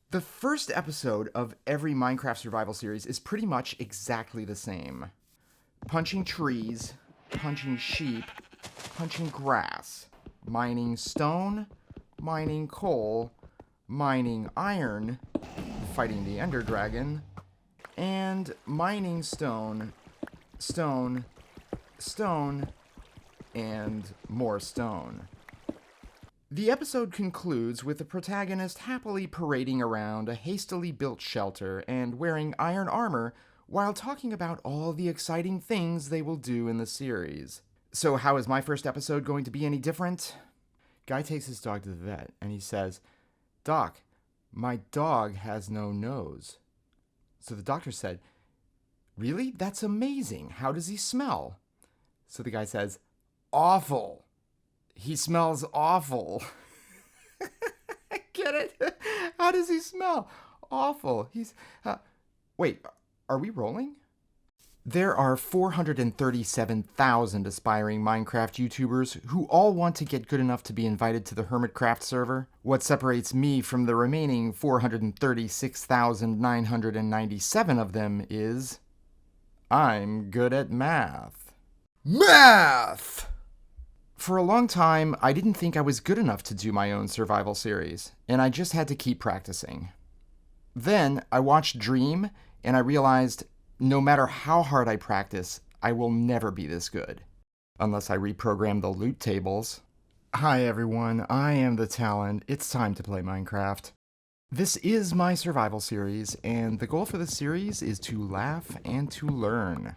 The first episode of every Minecraft survival series is pretty much exactly the same. Punching trees, punching sheep, punching grass, mining stone, mining coal, mining iron, fighting the Ender Dragon, and mining stone, stone, stone, and more stone. The episode concludes with the protagonist happily parading around a hastily built shelter and wearing iron armor while talking about all the exciting things they will do in the series. So, how is my first episode going to be any different? Guy takes his dog to the vet and he says, "Doc, my dog has no nose." So the doctor said, "Really? That's amazing. How does he smell?" So the guy says, "Awful. He smells awful." I get it. How does he smell? Awful. Wait, are we rolling? There are 437,000 aspiring Minecraft YouTubers who all want to get good enough to be invited to the Hermitcraft server. What separates me from the remaining 436,997 of them is I'm good at math. Math! For a long time, I didn't think I was good enough to do my own survival series, and I just had to keep practicing. Then I watched Dream, and I realized no matter how hard I practice, I will never be this good. Unless I reprogram the loot tables. Hi everyone, I am the Talent. It's time to play Minecraft. This is my survival series, and the goal for the series is to laugh and to learn.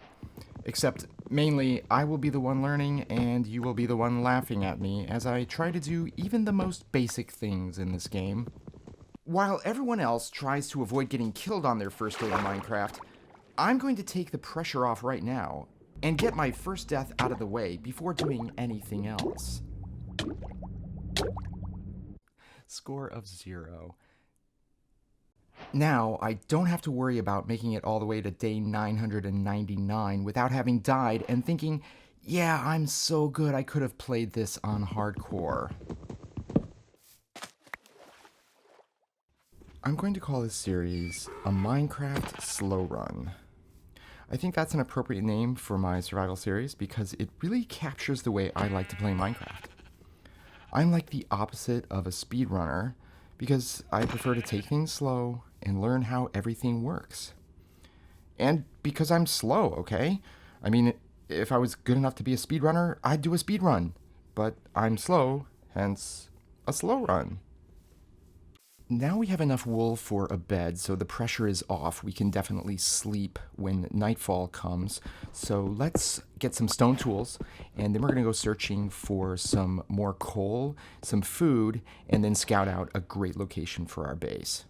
Except, mainly, I will be the one learning, and you will be the one laughing at me as I try to do even the most basic things in this game. While everyone else tries to avoid getting killed on their first day of Minecraft, I'm going to take the pressure off right now and get my first death out of the way before doing anything else. Score of 0. Now, I don't have to worry about making it all the way to day 999 without having died and thinking, yeah, I'm so good I could have played this on hardcore. I'm going to call this series a Minecraft Slowrun. I think that's an appropriate name for my survival series because it really captures the way I like to play Minecraft. I'm like the opposite of a speedrunner because I prefer to take things slow and learn how everything works. And because I'm slow, okay? I mean, if I was good enough to be a speedrunner, I'd do a speedrun. But I'm slow, hence a slow run. Now we have enough wool for a bed, so the pressure is off. We can definitely sleep when nightfall comes. So let's get some stone tools, and then we're going to go searching for some more coal, some food, and then scout out a great location for our base.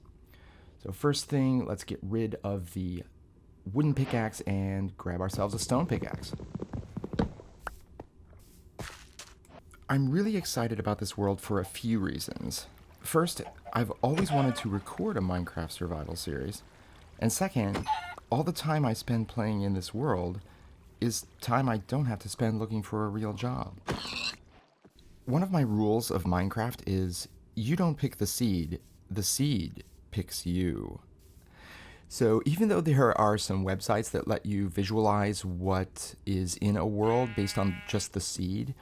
So first thing, let's get rid of the wooden pickaxe and grab ourselves a stone pickaxe. I'm really excited about this world for a few reasons. First, I've always wanted to record a Minecraft survival series. And second, all the time I spend playing in this world is time I don't have to spend looking for a real job. One of my rules of Minecraft is you don't pick the seed picks you. So even though there are some websites that let you visualize what is in a world based on just the seed,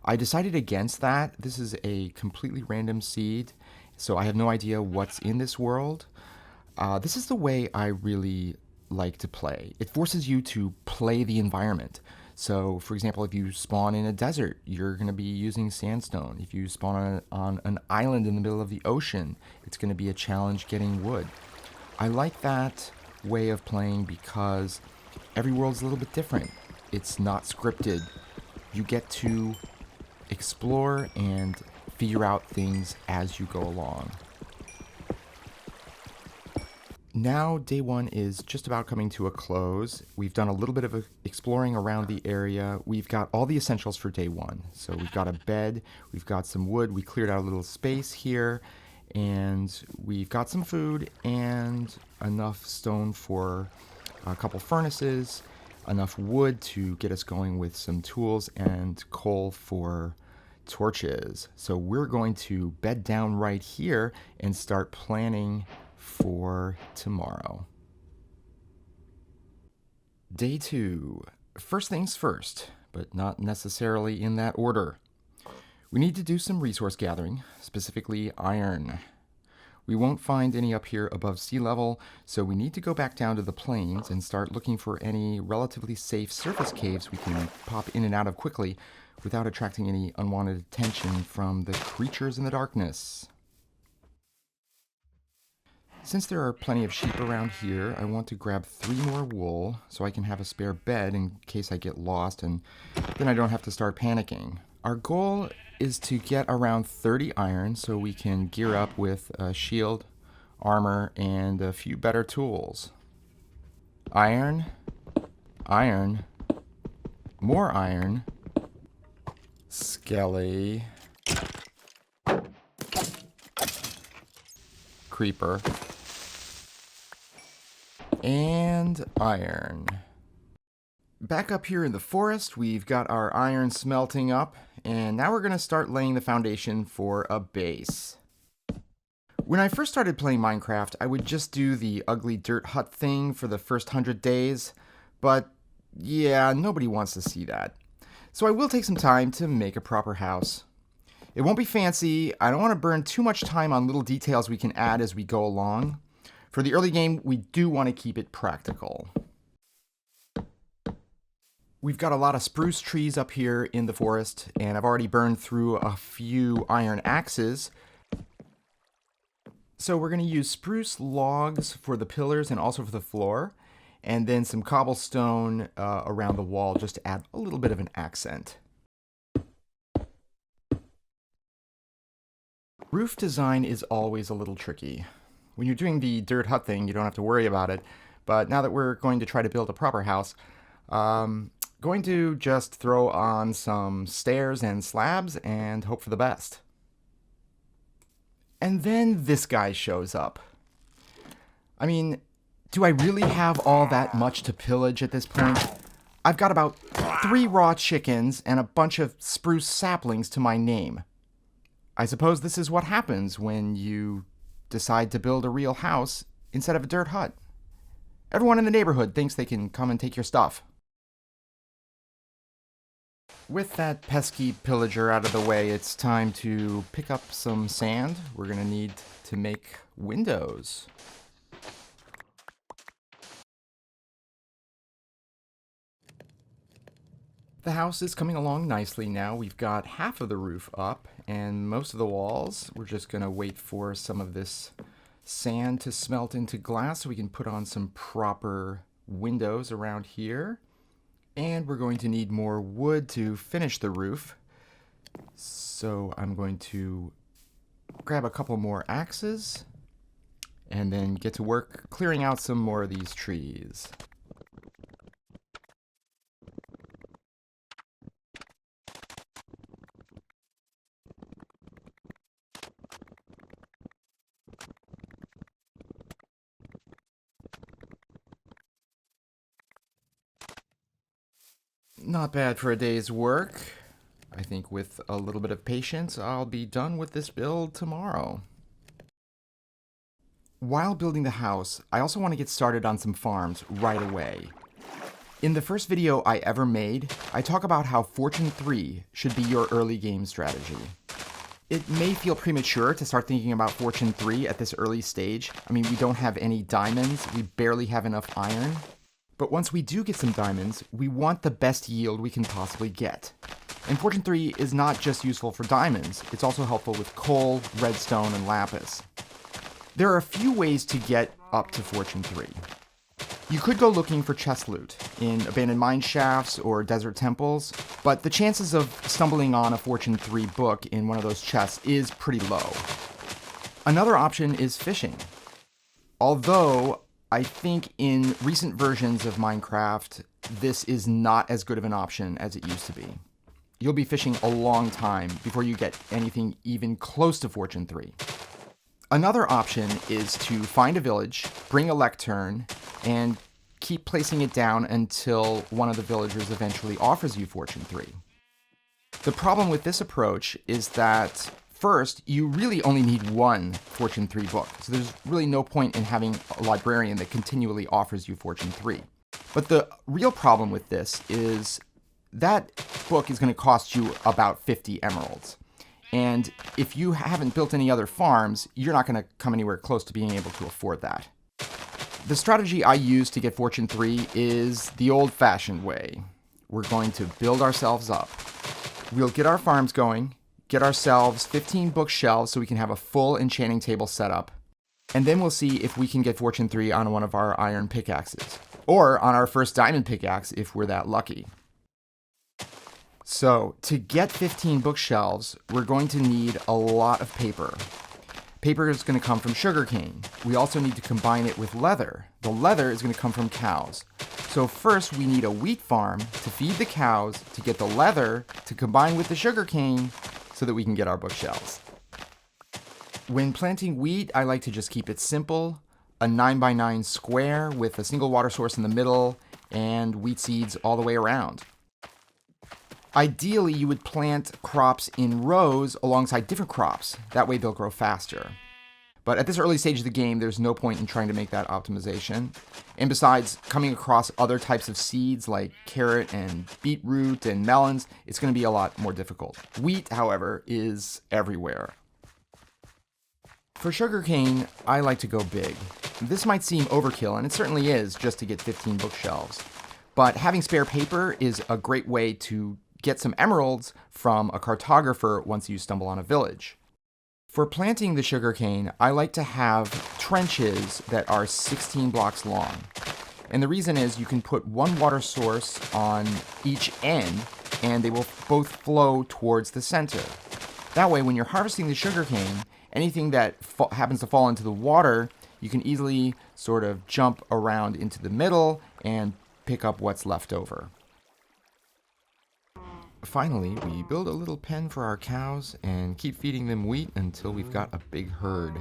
I decided against that. This is a completely random seed, so I have no idea what's in this world. This is the way I really like to play. It forces you to play the environment. So, for example, if you spawn in a desert, you're going to be using sandstone. If you spawn on an island in the middle of the ocean, it's going to be a challenge getting wood. I like that way of playing because every world's a little bit different. It's not scripted. You get to explore and figure out things as you go along. Now day 1 is just about coming to a close. We've done a little bit of exploring around the area. We've got all the essentials for day 1. So we've got a bed, we've got some wood, we cleared out a little space here, and we've got some food and enough stone for a couple furnaces, enough wood to get us going with some tools, and coal for torches. So we're going to bed down right here and start planning for tomorrow. Day 2. First things first, but not necessarily in that order. We need to do some resource gathering, specifically iron. We won't find any up here above sea level, so we need to go back down to the plains and start looking for any relatively safe surface caves we can pop in and out of quickly without attracting any unwanted attention from the creatures in the darkness. Since there are plenty of sheep around here, I want to grab 3 more wool so I can have a spare bed in case I get lost, and then I don't have to start panicking. Our goal is to get around 30 iron so we can gear up with a shield, armor, and a few better tools. Iron, iron, more iron, skelly, creeper, and iron. Back up here in the forest, we've got our iron smelting up, and now we're going to start laying the foundation for a base. When I first started playing Minecraft, I would just do the ugly dirt hut thing for the first 100 days, but yeah, nobody wants to see that. So I will take some time to make a proper house. It won't be fancy. I don't want to burn too much time on little details we can add as we go along. For the early game, we do want to keep it practical. We've got a lot of spruce trees up here in the forest, and I've already burned through a few iron axes. So we're going to use spruce logs for the pillars and also for the floor, and then some cobblestone around the wall just to add a little bit of an accent. Roof design is always a little tricky. When you're doing the dirt hut thing, you don't have to worry about it, but now that we're going to try to build a proper house, going to just throw on some stairs and slabs and hope for the best. And then this guy shows up. I mean, do I really have all that much to pillage at this point? I've got about 3 raw chickens and a bunch of spruce saplings to my name. I suppose this is what happens when you decide to build a real house instead of a dirt hut. Everyone in the neighborhood thinks they can come and take your stuff. With that pesky pillager out of the way, it's time to pick up some sand. We're going to need to make windows. The house is coming along nicely now. We've got half of the roof up and most of the walls. We're just going to wait for some of this sand to smelt into glass so we can put on some proper windows around here. And we're going to need more wood to finish the roof. So I'm going to grab a couple more axes and then get to work clearing out some more of these trees. Not bad for a day's work. I think with a little bit of patience, I'll be done with this build tomorrow. While building the house, I also want to get started on some farms right away. In the first video I ever made, I talk about how Fortune 3 should be your early game strategy. It may feel premature to start thinking about Fortune 3 at this early stage. I mean, we don't have any diamonds, we barely have enough iron. But once we do get some diamonds, we want the best yield we can possibly get. And Fortune 3 is not just useful for diamonds, it's also helpful with coal, redstone, and lapis. There are a few ways to get up to Fortune 3. You could go looking for chest loot in abandoned mine shafts or desert temples, but the chances of stumbling on a Fortune 3 book in one of those chests is pretty low. Another option is fishing. Although I think in recent versions of Minecraft, this is not as good of an option as it used to be. You'll be fishing a long time before you get anything even close to Fortune 3. Another option is to find a village, bring a lectern, and keep placing it down until one of the villagers eventually offers you Fortune 3. The problem with this approach is that First, you really only need one Fortune 3 book, so there's really no point in having a librarian that continually offers you Fortune 3. But the real problem with this is that book is going to cost you about 50 emeralds. And if you haven't built any other farms, you're not going to come anywhere close to being able to afford that. The strategy I use to get Fortune 3 is the old-fashioned way. We're going to build ourselves up. We'll get our farms going, get ourselves 15 bookshelves so we can have a full enchanting table set up, and then we'll see if we can get Fortune 3 on one of our iron pickaxes, or on our first diamond pickaxe if we're that lucky. So, to get 15 bookshelves, we're going to need a lot of paper. Paper is going to come from sugarcane. We also need to combine it with leather. The leather is going to come from cows. So first we need a wheat farm to feed the cows, to get the leather, to combine with the sugarcane, so that we can get our bookshelves. When planting wheat, I like to just keep it simple. A 9x9 square with a single water source in the middle, and wheat seeds all the way around. Ideally, you would plant crops in rows alongside different crops. That way they'll grow faster. But at this early stage of the game, there's no point in trying to make that optimization. And besides, coming across other types of seeds like carrot and beetroot and melons, it's going to be a lot more difficult. Wheat, however, is everywhere. For sugarcane, I like to go big. This might seem overkill, and it certainly is just to get 15 bookshelves. But having spare paper is a great way to get some emeralds from a cartographer once you stumble on a village. For planting the sugarcane, I like to have trenches that are 16 blocks long. And the reason is you can put one water source on each end, and they will both flow towards the center. That way, when you're harvesting the sugarcane, anything that happens to fall into the water, you can easily sort of jump around into the middle and pick up what's left over. Finally, we build a little pen for our cows and keep feeding them wheat until we've got a big herd.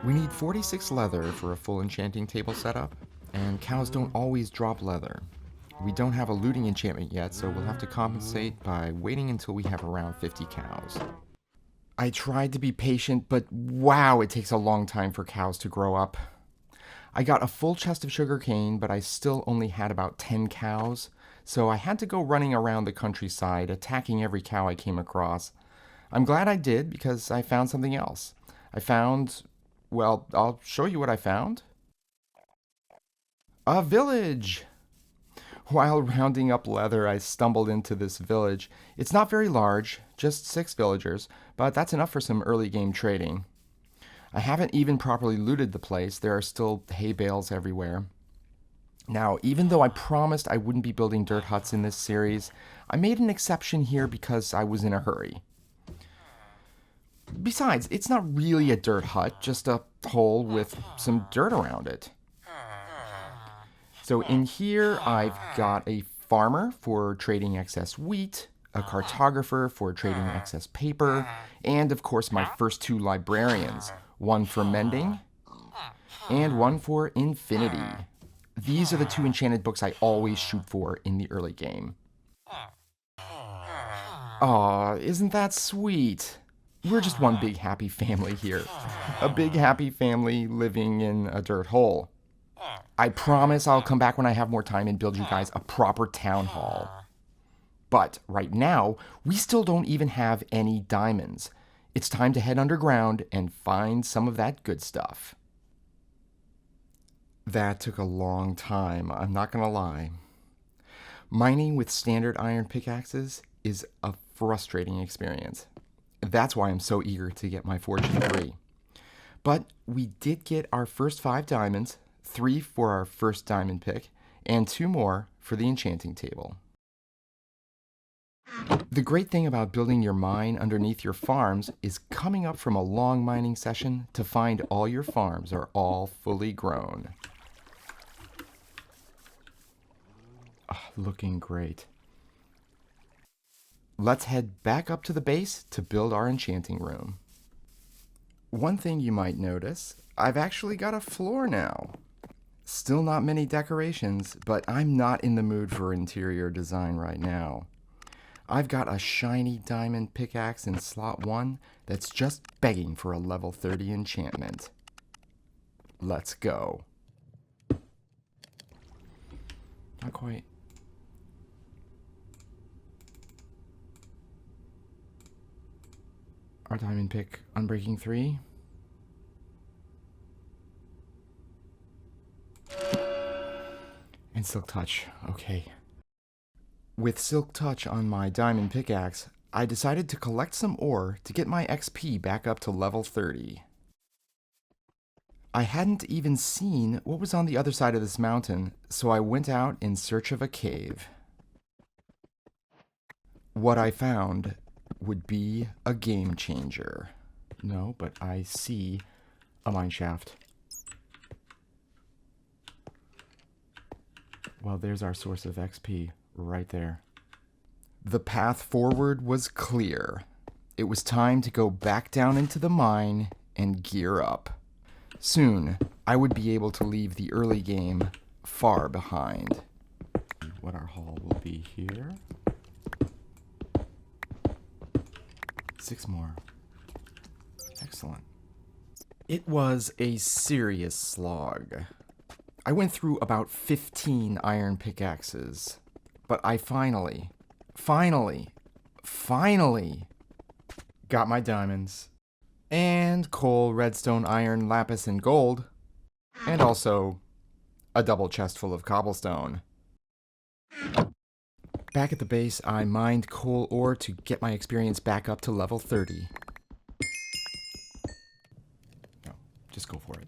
We need 46 leather for a full enchanting table setup, and cows don't always drop leather. We don't have a looting enchantment yet, so we'll have to compensate by waiting until we have around 50 cows. I tried to be patient, but wow, it takes a long time for cows to grow up. I got a full chest of sugarcane, but I still only had about 10 cows, so I had to go running around the countryside, attacking every cow I came across. I'm glad I did, because I found something else. Well, I'll show you what I found. A village! While rounding up leather, I stumbled into this village. It's not very large, just 6 villagers, but that's enough for some early game trading. I haven't even properly looted the place. There are still hay bales everywhere. Now, even though I promised I wouldn't be building dirt huts in this series, I made an exception here because I was in a hurry. Besides, it's not really a dirt hut, just a hole with some dirt around it. So in here, I've got a farmer for trading excess wheat, a cartographer for trading excess paper, and of course my first 2 librarians, one for mending and one for infinity. These are the 2 enchanted books I always shoot for in the early game. Aw, isn't that sweet? We're just one big happy family here. A big happy family living in a dirt hole. I promise I'll come back when I have more time and build you guys a proper town hall. But right now, we still don't even have any diamonds. It's time to head underground and find some of that good stuff. That took a long time, I'm not gonna lie. Mining with standard iron pickaxes is a frustrating experience. That's why I'm so eager to get my Fortune 3. But we did get our first 5 diamonds, 3 for our first diamond pick, and 2 more for the enchanting table. The great thing about building your mine underneath your farms is coming up from a long mining session to find all your farms are all fully grown. Looking great. Let's head back up to the base to build our enchanting room. One thing you might notice, I've actually got a floor now. Still not many decorations, but I'm not in the mood for interior design right now. I've got a shiny diamond pickaxe in slot 1 that's just begging for a level 30 enchantment. Let's go. Not quite. Our diamond pick, Unbreaking 3. And Silk Touch, okay. With Silk Touch on my diamond pickaxe, I decided to collect some ore to get my XP back up to level 30. I hadn't even seen what was on the other side of this mountain, so I went out in search of a cave. What I found would be a game changer. No, but I see a mine shaft. Well, there's our source of XP right there. The path forward was clear. It was time to go back down into the mine and gear up. Soon, I would be able to leave the early game far behind. What our haul will be here. 6 more. Excellent. It was a serious slog. I went through about 15 iron pickaxes, but I finally got my diamonds. And coal, redstone, iron, lapis, and gold. And also a double chest full of cobblestone. Back at the base, I mined coal ore to get my experience back up to level 30. No, just go for it.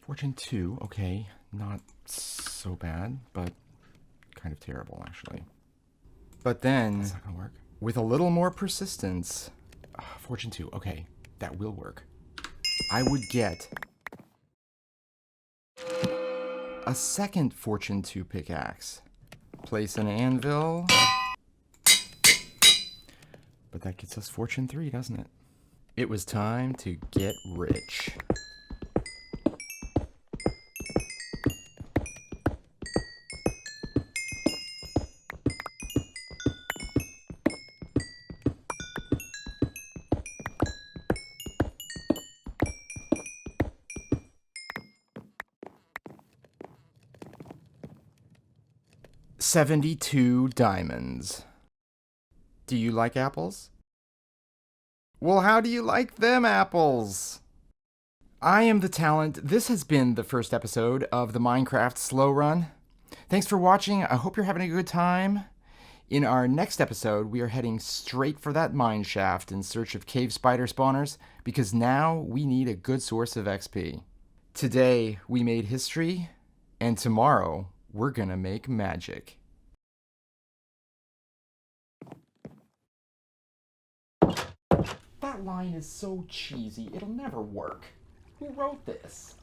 Fortune 2, okay, not so bad, but kind of terrible, actually. But then, that's not gonna work. With a little more persistence, Fortune 2, okay, that will work. I would get a second Fortune 2 pickaxe. Place an anvil. But that gets us Fortune 3, doesn't it? It was time to get rich. $72 diamonds. Do you like apples? Well, how do you like them apples? I am the talent. This has been the first episode of the Minecraft Slowrun. Thanks for watching. I hope you're having a good time. In our next episode, we are heading straight for that mine shaft in search of cave spider spawners, because now we need a good source of XP. Today, we made history, and tomorrow, we're gonna make magic. That line is so cheesy, it'll never work. Who wrote this?